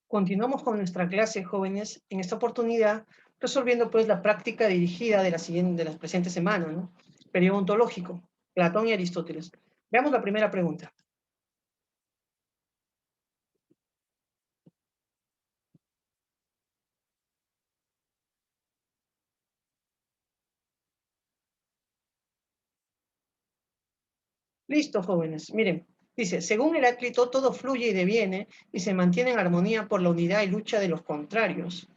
Continuamos con nuestra clase, jóvenes, en esta oportunidad resolviendo pues la práctica dirigida de la presente semana, ¿no? Periodo ontológico, Platón y Aristóteles. Veamos la primera pregunta. Listo, jóvenes. Miren, dice, según Heráclito, todo fluye y deviene y se mantiene en armonía por la unidad y lucha de los contrarios.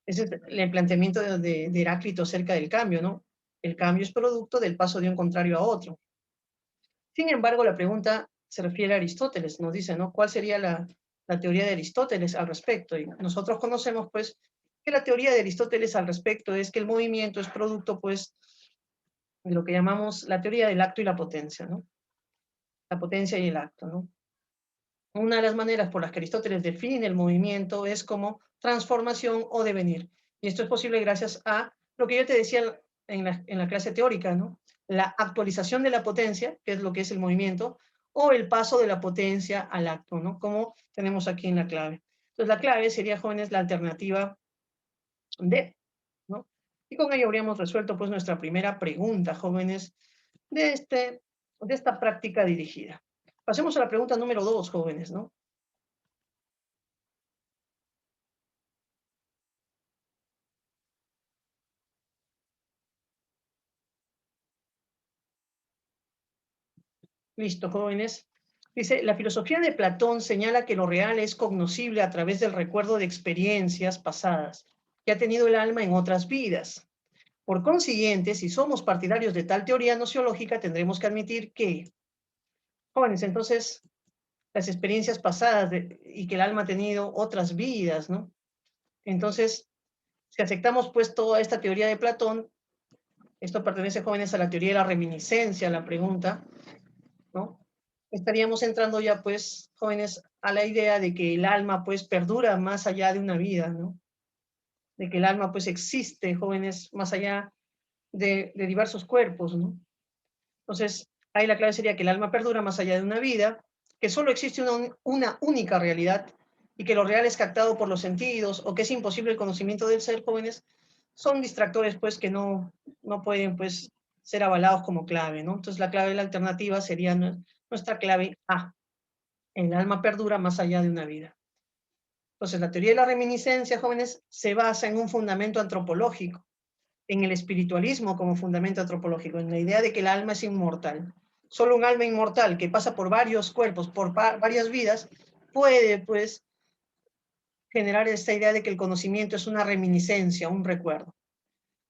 Ese es el planteamiento de Heráclito acerca del cambio, ¿no? El cambio es producto del paso de un contrario a otro. Sin embargo, la pregunta se refiere a Aristóteles, nos dice, ¿no? ¿Cuál sería la teoría de Aristóteles al respecto? Y nosotros conocemos, pues, que la teoría de Aristóteles al respecto es que el movimiento es producto, pues, de lo que llamamos la teoría del acto y la potencia, ¿no? La potencia y el acto, ¿no? Una de las maneras por las que Aristóteles define el movimiento es como transformación o devenir. Y esto es posible gracias a lo que yo te decía en la clase teórica, ¿no? La actualización de la potencia, que es lo que es el movimiento, o el paso de la potencia al acto, ¿no? Como tenemos aquí en la clave. Entonces la clave sería, jóvenes, la alternativa D, ¿no? Y con ello habríamos resuelto pues nuestra primera pregunta, jóvenes, de esta práctica dirigida. Pasemos a la pregunta número 2, jóvenes, ¿no? Listo, jóvenes. Dice, la filosofía de Platón señala que lo real es cognoscible a través del recuerdo de experiencias pasadas que ha tenido el alma en otras vidas. Por consiguiente, si somos partidarios de tal teoría nociológica, tendremos que admitir que, jóvenes, entonces, las experiencias pasadas y que el alma ha tenido otras vidas, ¿no? Entonces, si aceptamos pues toda esta teoría de Platón, esto pertenece, jóvenes, a la teoría de la reminiscencia, la pregunta, ¿no? Estaríamos entrando ya, pues, jóvenes, a la idea de que el alma, pues, perdura más allá de una vida, ¿no? De que el alma, pues, existe, jóvenes, más allá de diversos cuerpos, ¿no? Entonces, ahí la clave sería que el alma perdura más allá de una vida, que solo existe una única realidad y que lo real es captado por los sentidos o que es imposible el conocimiento del ser, jóvenes, son distractores, pues, que no pueden, pues, ser avalados como clave, ¿no? Entonces, la clave de la alternativa sería nuestra clave A. El alma perdura más allá de una vida. Entonces, la teoría de la reminiscencia, jóvenes, se basa en un fundamento antropológico, en el espiritualismo como fundamento antropológico, en la idea de que el alma es inmortal. Solo un alma inmortal que pasa por varios cuerpos, por varias vidas, puede, pues, generar esta idea de que el conocimiento es una reminiscencia, un recuerdo.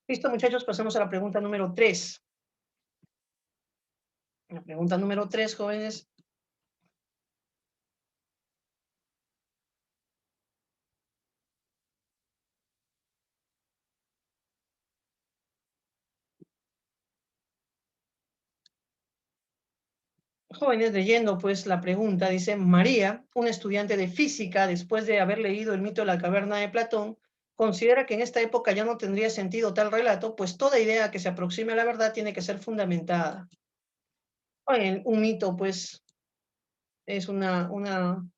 Listo, muchachos, pasemos a la pregunta número 3. La pregunta número 3, jóvenes. Jóvenes, leyendo pues la pregunta, dice, María, una estudiante de física, después de haber leído el mito de la caverna de Platón, considera que en esta época ya no tendría sentido tal relato, pues toda idea que se aproxime a la verdad tiene que ser fundamentada. Un mito, pues, es una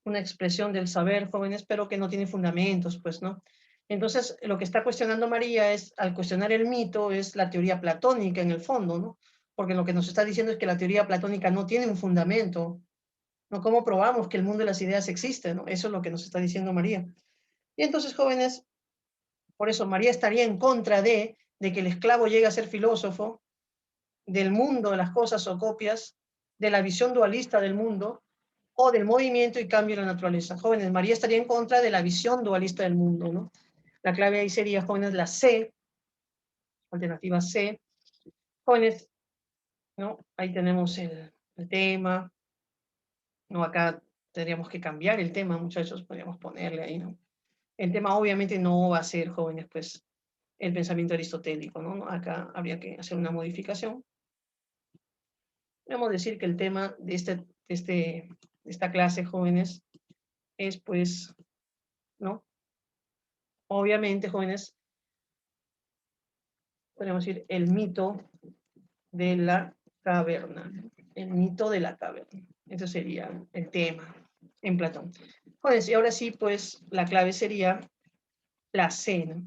expresión del saber, jóvenes, pero que no tiene fundamentos, pues, ¿no? Entonces, lo que está cuestionando María es, al cuestionar el mito, es la teoría platónica en el fondo, ¿no? Porque lo que nos está diciendo es que la teoría platónica no tiene un fundamento, ¿no? ¿Cómo probamos que el mundo de las ideas existe, ¿no? Eso es lo que nos está diciendo María. Y entonces, jóvenes, por eso María estaría en contra de que el esclavo llegue a ser filósofo, del mundo de las cosas o copias, de la visión dualista del mundo, o del movimiento y cambio de la naturaleza. Jóvenes, María estaría en contra de la visión dualista del mundo, ¿no? La clave ahí sería, jóvenes, la C, alternativa C. Jóvenes, ¿no? Ahí tenemos el tema, ¿no? Acá tendríamos que cambiar el tema, muchachos, podríamos ponerle ahí, ¿no? El tema obviamente no va a ser, jóvenes, pues, el pensamiento aristotélico, ¿no? Acá habría que hacer una modificación. Podemos decir que el tema de esta clase, jóvenes, es, pues, ¿no? Obviamente, jóvenes, podríamos decir el mito de la caverna. El mito de la caverna. Ese sería el tema en Platón. Jóvenes, y ahora sí, pues, la clave sería la C, ¿no?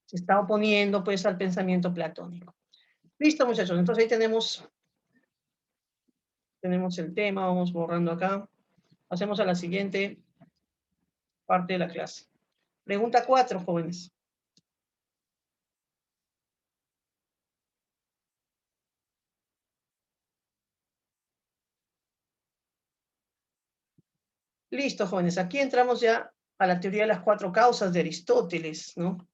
Se está oponiendo, pues, al pensamiento platónico. Listo, muchachos, entonces ahí tenemos el tema, vamos borrando acá. Pasemos a la siguiente parte de la clase. Pregunta 4, jóvenes. Listo, jóvenes, aquí entramos ya a la teoría de las 4 causas de Aristóteles, ¿no?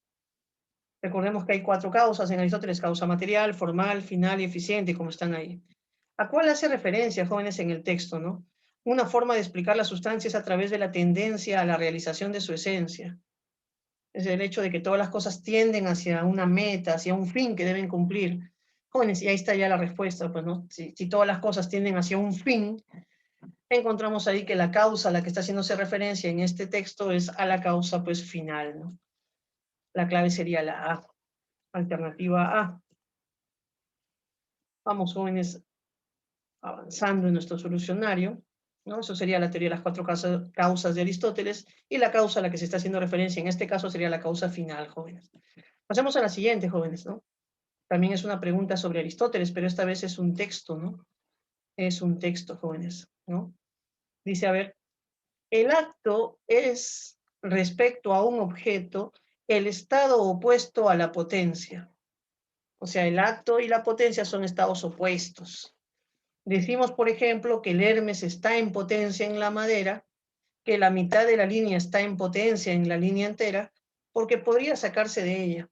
Recordemos que hay 4 causas en Aristóteles: causa material, formal, final y eficiente, como están ahí. ¿A cuál hace referencia, jóvenes, en el texto, no? Una forma de explicar las sustancias a través de la tendencia a la realización de su esencia. Es el hecho de que todas las cosas tienden hacia una meta, hacia un fin que deben cumplir. Jóvenes, y ahí está ya la respuesta, pues, ¿no? Si todas las cosas tienden hacia un fin, encontramos ahí que la causa a la que está haciéndose referencia en este texto es a la causa, pues, final, ¿no? La clave sería la A, alternativa A. Vamos, jóvenes, avanzando en nuestro solucionario, ¿no? Eso sería la teoría de las 4 causas de Aristóteles, y la causa a la que se está haciendo referencia en este caso sería la causa final, jóvenes. Pasemos a la siguiente, jóvenes, ¿no? También es una pregunta sobre Aristóteles, pero esta vez es un texto, ¿no? Es un texto, jóvenes, ¿no? Dice, a ver, el acto es, respecto a un objeto, el estado opuesto a la potencia. O sea, el acto y la potencia son estados opuestos. Decimos, por ejemplo, que el Hermes está en potencia en la madera, que la mitad de la línea está en potencia en la línea entera, porque podría sacarse de ella.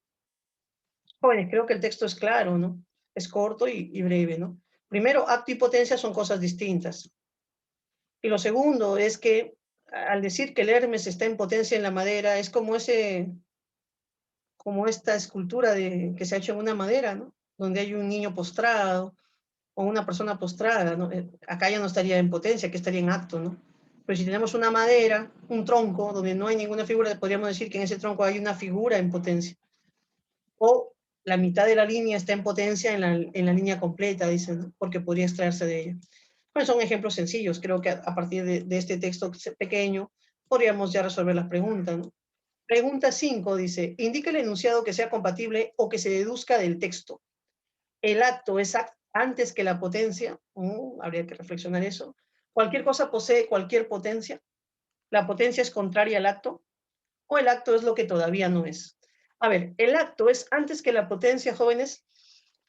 Jóvenes, creo que el texto es claro, ¿no? Es corto y breve, ¿no? Primero, acto y potencia son cosas distintas. Y lo segundo es que al decir que el Hermes está en potencia en la madera, es como como esta escultura que se ha hecho en una madera, ¿no? Donde hay un niño postrado o una persona postrada, ¿no? Acá ya no estaría en potencia, que estaría en acto, ¿no? Pero si tenemos una madera, un tronco, donde no hay ninguna figura, podríamos decir que en ese tronco hay una figura en potencia. O la mitad de la línea está en potencia en la línea completa, dicen, ¿no? Porque podría extraerse de ella. Bueno, son ejemplos sencillos. Creo que a partir de este texto pequeño podríamos ya resolver las preguntas, ¿no? Pregunta 5 dice, indica el enunciado que sea compatible o que se deduzca del texto. El acto es antes que la potencia. Habría que reflexionar eso. Cualquier cosa posee cualquier potencia. La potencia es contraria al acto, o el acto es lo que todavía no es. A ver, el acto es antes que la potencia, jóvenes.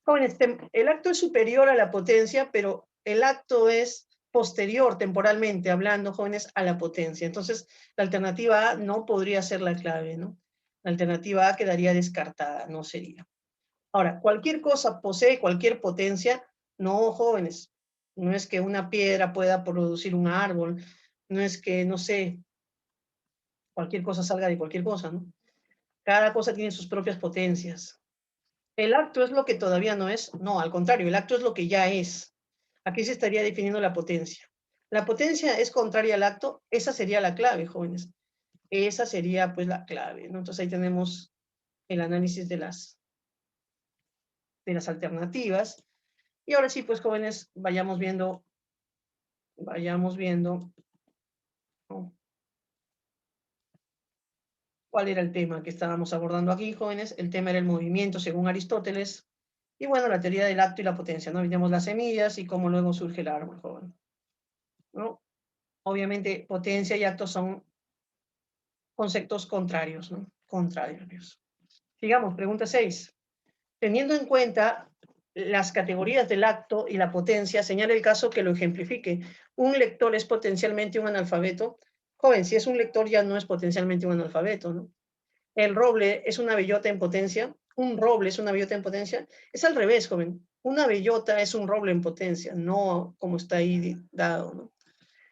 Jóvenes, el acto es superior a la potencia, pero el acto es posterior, temporalmente hablando, jóvenes, a la potencia. Entonces, la alternativa A no podría ser la clave, ¿no? La alternativa A quedaría descartada, no sería. Ahora, cualquier cosa posee cualquier potencia. No, jóvenes. No es que una piedra pueda producir un árbol. No es que, no sé, cualquier cosa salga de cualquier cosa, ¿no? Cada cosa tiene sus propias potencias. ¿El acto es lo que todavía no es? No, al contrario, el acto es lo que ya es. Aquí se estaría definiendo la potencia. La potencia es contraria al acto. Esa sería la clave, jóvenes. Esa sería, pues, la clave, ¿no? Entonces ahí tenemos el análisis de las alternativas. Y ahora sí, pues, jóvenes, vayamos viendo, ¿no? ¿Cuál era el tema que estábamos abordando aquí, jóvenes? El tema era el movimiento, según Aristóteles. Y bueno, la teoría del acto y la potencia, ¿no? Veíamos las semillas y cómo luego surge el árbol, joven, ¿no? Obviamente, potencia y acto son conceptos contrarios, ¿no? Contrarios. Sigamos, pregunta 6. Teniendo en cuenta las categorías del acto y la potencia, señala el caso que lo ejemplifique. ¿Un lector es potencialmente un analfabeto? Joven, si es un lector ya no es potencialmente un analfabeto, ¿no? El roble es una bellota en potencia. Un roble es una bellota en potencia. Es al revés, joven. Una bellota es un roble en potencia, no como está ahí dado, ¿no?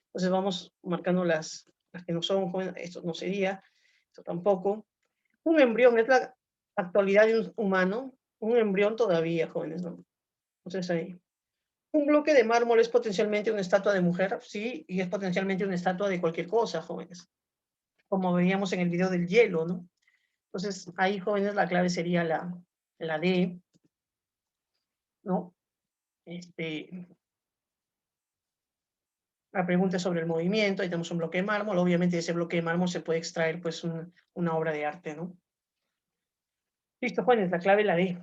Entonces vamos marcando las que no son, joven. Esto no sería, esto tampoco. Un embrión es la actualidad de un humano. Un embrión todavía, jóvenes, ¿no? Entonces ahí. Un bloque de mármol es potencialmente una estatua de mujer, sí, y es potencialmente una estatua de cualquier cosa, jóvenes. Como veíamos en el video del hielo, ¿no? Entonces, ahí, jóvenes, la clave sería la D, ¿no? Este, La pregunta es sobre el movimiento, ahí tenemos un bloque de mármol, obviamente de ese bloque de mármol se puede extraer pues una obra de arte, ¿no? Listo, jóvenes, la clave la D.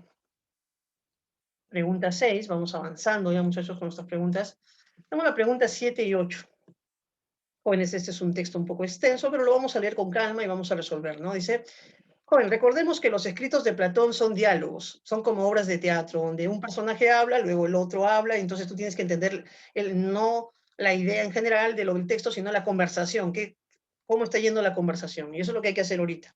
Pregunta 6, vamos avanzando ya muchachos con nuestras preguntas. Tenemos la pregunta 7 y 8. Jóvenes, este es un texto un poco extenso, pero lo vamos a leer con calma y vamos a resolver, ¿no? Dice, joven, recordemos que los escritos de Platón son diálogos, son como obras de teatro, donde un personaje habla, luego el otro habla, y entonces tú tienes que entender no la idea en general de lo del texto, sino la conversación, cómo está yendo la conversación. Y eso es lo que hay que hacer ahorita.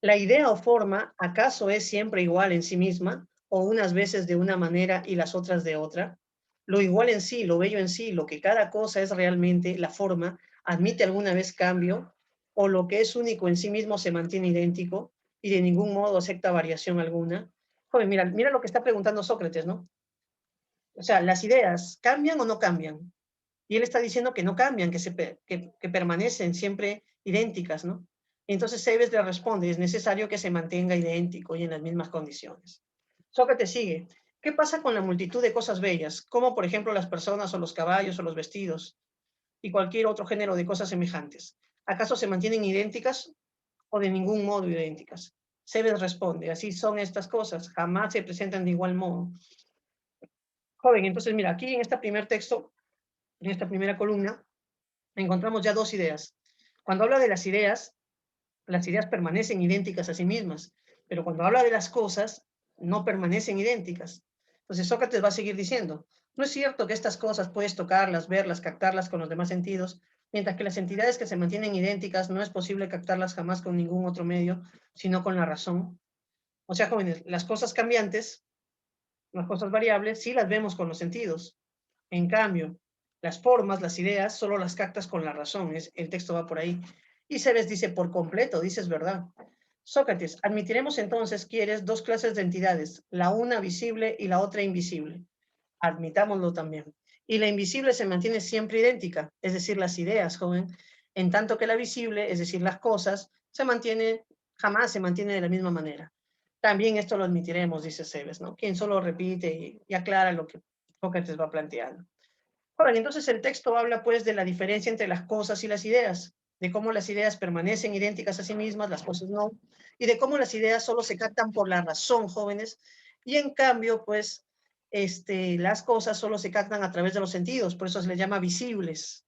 La idea o forma, ¿acaso es siempre igual en sí misma, o unas veces de una manera y las otras de otra? Lo igual en sí, lo bello en sí, lo que cada cosa es realmente, la forma, ¿admite alguna vez cambio? ¿O lo que es único en sí mismo se mantiene idéntico y de ningún modo acepta variación alguna? Joven, mira lo que está preguntando Sócrates, ¿no? O sea, ¿las ideas cambian o no cambian? Y él está diciendo que no cambian, que permanecen siempre idénticas, ¿no? Entonces Cebes le responde, es necesario que se mantenga idéntico y en las mismas condiciones. Sócrates sigue, ¿qué pasa con la multitud de cosas bellas, como por ejemplo las personas o los caballos o los vestidos y cualquier otro género de cosas semejantes? ¿Acaso se mantienen idénticas o de ningún modo idénticas? Cebes responde, así son estas cosas, jamás se presentan de igual modo. Joven, entonces mira, aquí en este primer texto, en esta primera columna, encontramos ya dos ideas. Cuando habla de las ideas permanecen idénticas a sí mismas, pero cuando habla de las cosas, no permanecen idénticas. Entonces Sócrates va a seguir diciendo, no es cierto que estas cosas puedes tocarlas, verlas, captarlas con los demás sentidos, mientras que las entidades que se mantienen idénticas no es posible captarlas jamás con ningún otro medio, sino con la razón. O sea, jóvenes, las cosas cambiantes, las cosas variables, sí las vemos con los sentidos. En cambio, las formas, las ideas, solo las captas con la razón. El texto va por ahí. Y Cebes dice, por completo, dices verdad. Sócrates, admitiremos entonces, quieres, dos clases de entidades, la una visible y la otra invisible. Admitámoslo también. Y la invisible se mantiene siempre idéntica, es decir, las ideas, joven, en tanto que la visible, es decir, las cosas, jamás se mantiene de la misma manera. También esto lo admitiremos, dice Cebes, ¿no? Quien solo repite y aclara lo que Sócrates va planteando. Ahora, entonces el texto habla pues de la diferencia entre las cosas y las ideas, de cómo las ideas permanecen idénticas a sí mismas, las cosas no, y de cómo las ideas solo se captan por la razón, jóvenes, y en cambio, pues, las cosas solo se captan a través de los sentidos, por eso se les llama visibles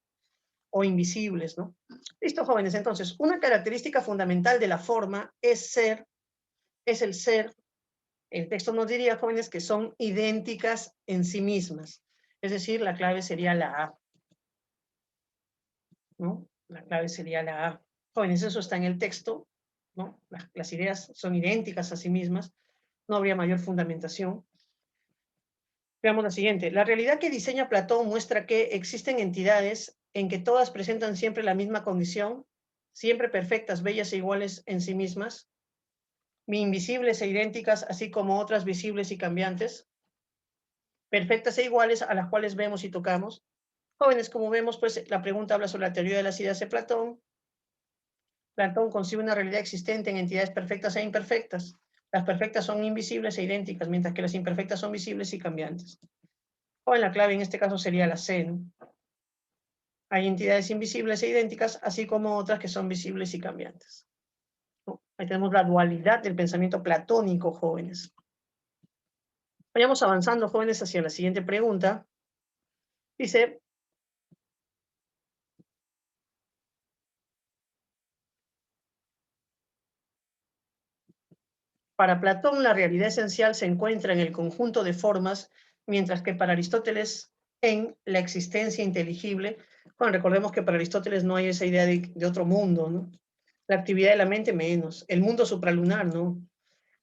o invisibles, ¿no? Listo, jóvenes, entonces, una característica fundamental de la forma es el ser. El texto nos diría, jóvenes, que son idénticas en sí mismas. Es decir, la clave sería la A, ¿no? La clave sería la A. Jóvenes, eso está en el texto, ¿no? Las ideas son idénticas a sí mismas, no habría mayor fundamentación. Veamos la siguiente. La realidad que diseña Platón muestra que existen entidades en que todas presentan siempre la misma condición, siempre perfectas, bellas e iguales en sí mismas, invisibles e idénticas, así como otras visibles y cambiantes, perfectas e iguales a las cuales vemos y tocamos. Jóvenes, como vemos, pues la pregunta habla sobre la teoría de las ideas de Platón. Platón concibe una realidad existente en entidades perfectas e imperfectas. Las perfectas son invisibles e idénticas, mientras que las imperfectas son visibles y cambiantes. Joven, la clave en este caso sería la C, ¿no? Hay entidades invisibles e idénticas, así como otras que son visibles y cambiantes, ¿no? Ahí tenemos la dualidad del pensamiento platónico, jóvenes. Vayamos avanzando, jóvenes, hacia la siguiente pregunta. Dice, para Platón la realidad esencial se encuentra en el conjunto de formas, mientras que para Aristóteles en la existencia inteligible. Bueno, recordemos que para Aristóteles no hay esa idea de otro mundo, ¿no? La actividad de la mente menos, el mundo supralunar, ¿no?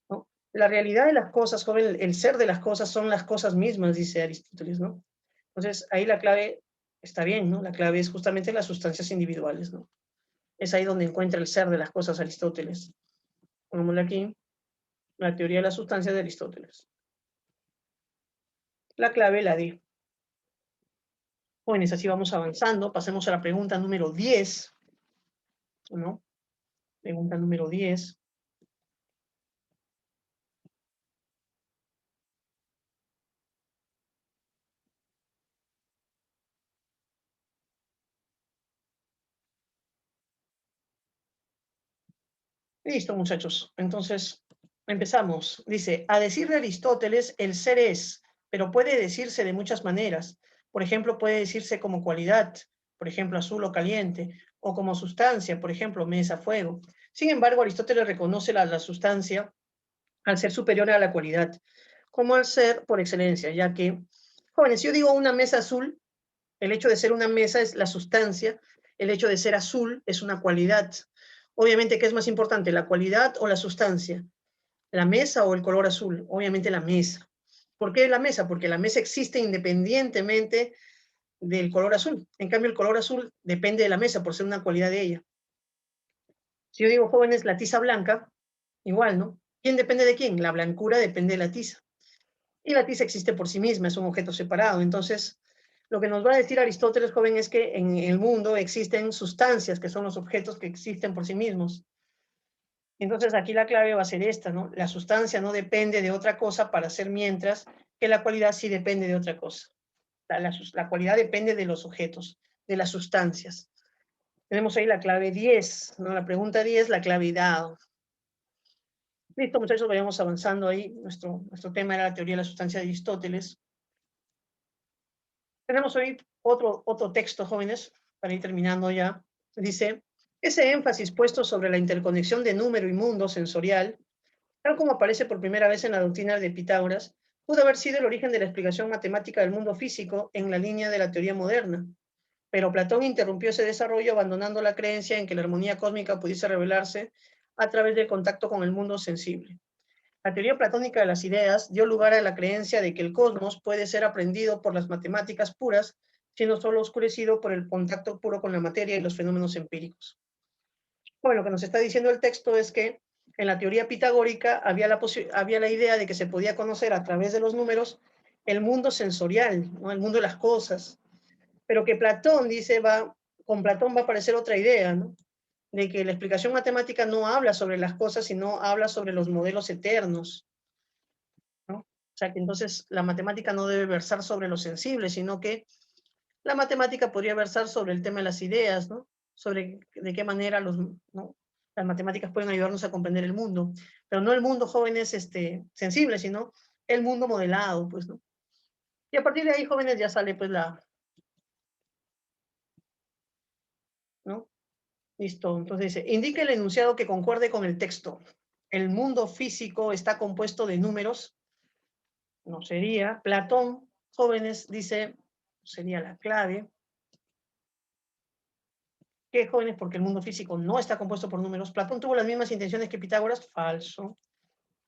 ¿No? La realidad de las cosas, joven, el ser de las cosas son las cosas mismas, dice Aristóteles, ¿no? Entonces, ahí la clave está bien, ¿no? La clave es justamente las sustancias individuales, ¿no? Es ahí donde encuentra el ser de las cosas Aristóteles. Pongámosle aquí, la teoría de las sustancias de Aristóteles. La clave la di. Jóvenes, así vamos avanzando. Pasemos a la pregunta número 10, ¿no? Pregunta número 10. Listo, muchachos. Entonces, empezamos. Dice, a decir de Aristóteles, el ser es, pero puede decirse de muchas maneras. Por ejemplo, puede decirse como cualidad, por ejemplo, azul o caliente, o como sustancia, por ejemplo, mesa, fuego. Sin embargo, Aristóteles reconoce la sustancia al ser superior a la cualidad, como al ser por excelencia, ya que, jóvenes, si yo digo una mesa azul, el hecho de ser una mesa es la sustancia, el hecho de ser azul es una cualidad. Obviamente, ¿qué es más importante, la cualidad o la sustancia? ¿La mesa o el color azul? Obviamente la mesa. ¿Por qué la mesa? Porque la mesa existe independientemente del color azul. En cambio, el color azul depende de la mesa por ser una cualidad de ella. Si yo digo, jóvenes, la tiza blanca, igual, ¿no? ¿Quién depende de quién? La blancura depende de la tiza. Y la tiza existe por sí misma, es un objeto separado. Entonces, lo que nos va a decir Aristóteles, joven, es que en el mundo existen sustancias, que son los objetos que existen por sí mismos. Entonces, aquí la clave va a ser esta, ¿no? La sustancia no depende de otra cosa para ser, mientras que la cualidad sí depende de otra cosa. La cualidad depende de los objetos, de las sustancias. Tenemos ahí la clave 10, ¿no? La pregunta 10, la clave dado. Listo, muchachos, vayamos avanzando ahí. Nuestro tema era la teoría de la sustancia de Aristóteles. Tenemos hoy otro texto, jóvenes, para ir terminando ya. Dice, ese énfasis puesto sobre la interconexión de número y mundo sensorial, tal como aparece por primera vez en la doctrina de Pitágoras, pudo haber sido el origen de la explicación matemática del mundo físico en la línea de la teoría moderna. Pero Platón interrumpió ese desarrollo abandonando la creencia en que la armonía cósmica pudiese revelarse a través del contacto con el mundo sensible. La teoría platónica de las ideas dio lugar a la creencia de que el cosmos puede ser aprendido por las matemáticas puras, siendo solo oscurecido por el contacto puro con la materia y los fenómenos empíricos. Bueno, lo que nos está diciendo el texto es que en la teoría pitagórica había la idea de que se podía conocer a través de los números el mundo sensorial, ¿no? El mundo de las cosas, pero que Platón dice, con Platón va a aparecer otra idea, ¿no? De que la explicación matemática no habla sobre las cosas, sino habla sobre los modelos eternos, ¿no? O sea que entonces la matemática no debe versar sobre lo sensible, sino que la matemática podría versar sobre el tema de las ideas, ¿no? Sobre de qué manera ¿no? Las matemáticas pueden ayudarnos a comprender el mundo, pero no el mundo, jóvenes, sensible, sino el mundo modelado, pues, ¿no? Y a partir de ahí, jóvenes, ya sale, pues, ¿no? Listo, entonces dice, indica el enunciado que concuerde con el texto. El mundo físico está compuesto de números, no sería. Platón, jóvenes, dice, sería la clave. ¿Qué, jóvenes? Porque el mundo físico no está compuesto por números. Platón tuvo las mismas intenciones que Pitágoras, falso.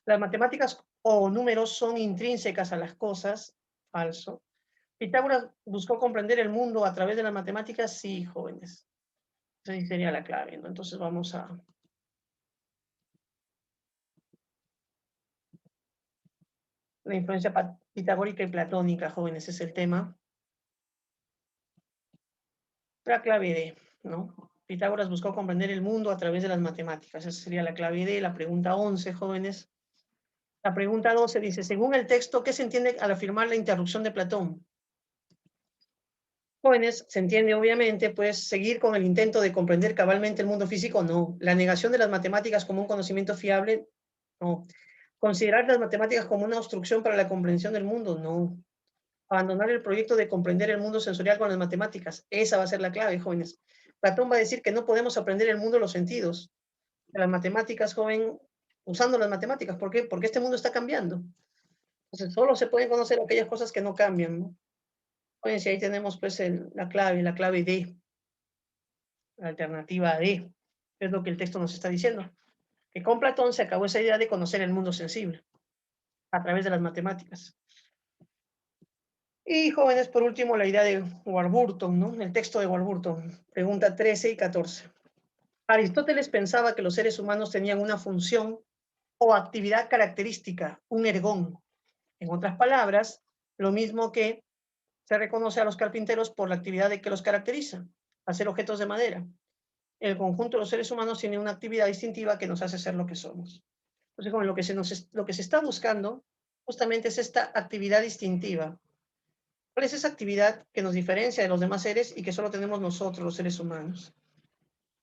Las matemáticas o números son intrínsecas a las cosas, falso. Pitágoras buscó comprender el mundo a través de las matemáticas, sí, jóvenes. Esa sería la clave, ¿no? Entonces vamos a... La influencia pitagórica y platónica, jóvenes, es el tema. La clave D, ¿no? Pitágoras buscó comprender el mundo a través de las matemáticas. Esa sería la clave D. La pregunta 11, jóvenes. La pregunta 12 dice, según el texto, ¿qué se entiende al afirmar la interrupción de Platón? Jóvenes, se entiende obviamente, pues seguir con el intento de comprender cabalmente el mundo físico, no. La negación de las matemáticas como un conocimiento fiable, no. Considerar las matemáticas como una obstrucción para la comprensión del mundo, no. Abandonar el proyecto de comprender el mundo sensorial con las matemáticas, esa va a ser la clave, jóvenes. Platón va a decir que no podemos aprender el mundo de los sentidos, de las matemáticas, joven, usando las matemáticas. ¿Por qué? Porque este mundo está cambiando. Entonces, solo se pueden conocer aquellas cosas que no cambian, ¿no? Oye, si ahí tenemos pues la clave D, la alternativa D, es lo que el texto nos está diciendo. Que con Platón se acabó esa idea de conocer el mundo sensible a través de las matemáticas. Y jóvenes, por último, la idea de Warburton, ¿no? El texto de Warburton, pregunta 13 y 14. Aristóteles pensaba que los seres humanos tenían una función o actividad característica, un ergón. En otras palabras, lo mismo que se reconoce a los carpinteros por la actividad de que los caracteriza, hacer objetos de madera. El conjunto de los seres humanos tiene una actividad distintiva que nos hace ser lo que somos. Entonces, como lo que se está buscando justamente es esta actividad distintiva. ¿Cuál es esa actividad que nos diferencia de los demás seres y que solo tenemos nosotros, los seres humanos?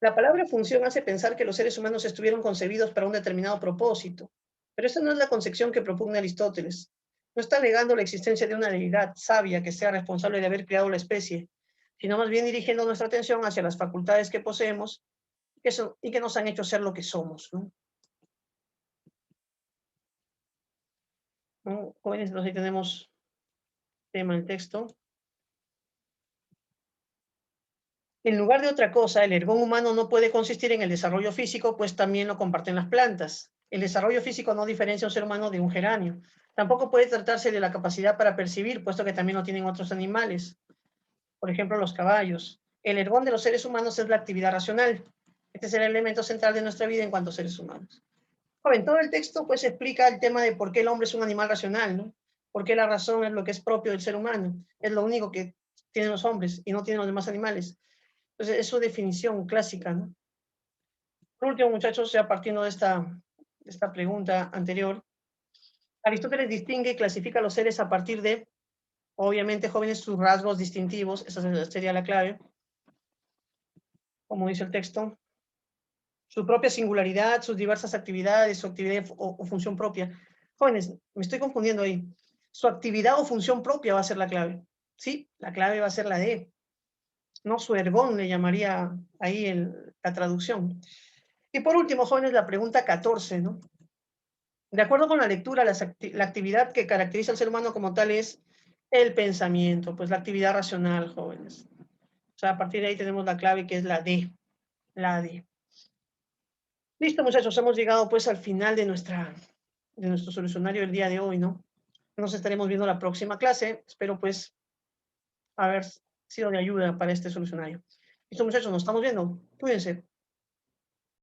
La palabra función hace pensar que los seres humanos estuvieron concebidos para un determinado propósito, pero esa no es la concepción que propugna Aristóteles. No está negando la existencia de una deidad sabia que sea responsable de haber creado la especie, sino más bien dirigiendo nuestra atención hacia las facultades que poseemos y que nos han hecho ser lo que somos, ¿no? ¿No? Jóvenes, entonces ahí tenemos tema del texto. En lugar de otra cosa, el ergón humano no puede consistir en el desarrollo físico, pues también lo comparten las plantas. El desarrollo físico no diferencia a un ser humano de un geranio. Tampoco puede tratarse de la capacidad para percibir, puesto que también lo tienen otros animales. Por ejemplo, los caballos. El ergón de los seres humanos es la actividad racional. Este es el elemento central de nuestra vida en cuanto a seres humanos. Joven, todo el texto pues explica el tema de por qué el hombre es un animal racional, ¿no? Por qué la razón es lo que es propio del ser humano. Es lo único que tienen los hombres y no tienen los demás animales. Entonces, es su definición clásica, ¿no? Por último, muchachos, ya partiendo de esta pregunta anterior, Aristóteles distingue y clasifica a los seres a partir de, obviamente, jóvenes, sus rasgos distintivos, esa sería la clave, como dice el texto, su propia singularidad, sus diversas actividades, su actividad o función propia. Jóvenes, me estoy confundiendo ahí. Su actividad o función propia va a ser la clave. Sí, la clave va a ser la de, no su ergón, le llamaría ahí la traducción. Y por último, jóvenes, la pregunta 14, ¿no? De acuerdo con la lectura, la actividad que caracteriza al ser humano como tal es el pensamiento, pues la actividad racional, jóvenes. O sea, a partir de ahí tenemos la clave que es la D, la D. Listo, muchachos, hemos llegado pues al final de nuestro solucionario del día de hoy, ¿no? Nos estaremos viendo la próxima clase. Espero pues haber sido de ayuda para este solucionario. Listo, muchachos, nos estamos viendo. Cuídense.